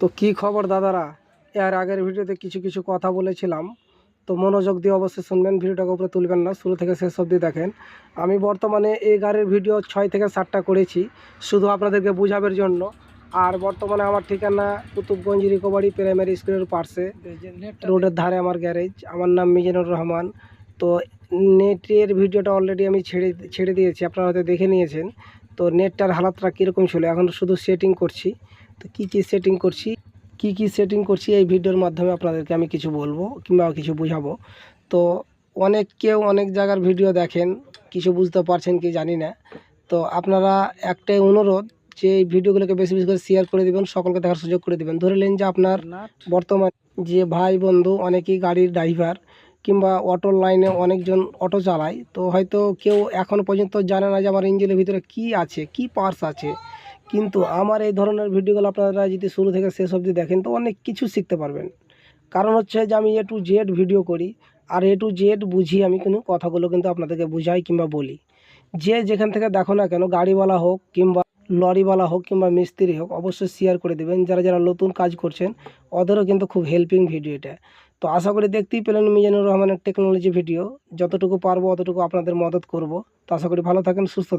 তো কি খবর দাদারা, এর আগের ভিডিওতে কিছু কথা বলেছিলাম, তো মনোযোগ দিয়ে অবশ্যই শুনবেন, ভিডিওটাকে উপরে তুলবেন না, শুরু থেকে শেষ অবধি দেখেন। আমি বর্তমানে এই গাড়ির ভিডিও 6 থেকে 7টা করেছি শুধু আপনাদেরকে বোঝাবার জন্য। আর বর্তমানে আমার ঠিকানা কুতুবগঞ্জ রিকভারি প্রাইমারি স্কুলের পাশে রোডের ধারে আমার গ্যারেজ। আমার নাম মিজানুর রহমান। তো নেটের ভিডিওটা অলরেডি আমি ছেড়ে দিয়েছি, আপনারা হয়তো দেখে নিয়েছেন। তো নেটটার হালাতটা কীরকম ছিল, এখন শুধু সেটিং করছি। তো কী সেটিং করছি এই ভিডিওর মাধ্যমে আপনাদেরকে আমি কিছু বলবো কিংবা কিছু বুঝাবো। তো কেউ অনেক জায়গার ভিডিও দেখেন, কিছু বুঝতে পারছেন কি জানি না। তো আপনারা একটাই অনুরোধ যে এই ভিডিওগুলোকে বেশি বেশি করে শেয়ার করে দেবেন, সকলকে দেখার সুযোগ করে দেবেন। ধরে নিন যে আপনার বর্তমান যে ভাই বন্ধু অনেকেই গাড়ির ড্রাইভার কিংবা অটোর লাইনে অনেকজন অটো চালায়, তো হয়তো কেউ এখন পর্যন্ত জানে না যে আমার ইঞ্জিনের ভিতরে কি আছে, কি পার্টস আছে। কিন্তু আমার এই ধরনের ভিডিওগুলো আপনারা যদি শুরু থেকে শেষ অবধি দেখেন তো অনেক কিছু শিখতে পারবেন। কারণ হচ্ছে যে আমি A to Z ভিডিও করি, আর A to Z বুঝিয়ে আমি কিন্তু কথাগুলো কিন্তু আপনাদেরকে বুঝাই কিংবা বলি। যে যেখান থেকে দেখো না কেন, গাড়িওয়ালা হোক কিংবা লরিওয়ালা হোক কিংবা মিস্ত্রি হোক, অবশ্যই শেয়ার করে দেবেন। যারা যারা নতুন কাজ করছেন ওদেরও কিন্তু খুব হেল্পিং ভিডিও এটা। তো আশা করি দেখতেই পেলেন মিজানুর রহমানের টেকনোলজি ভিডিও। যতটুকু পারবো অতটুকু আপনাদের মদত করব। তো আশা করি ভালো থাকেন, সুস্থ থাকেন।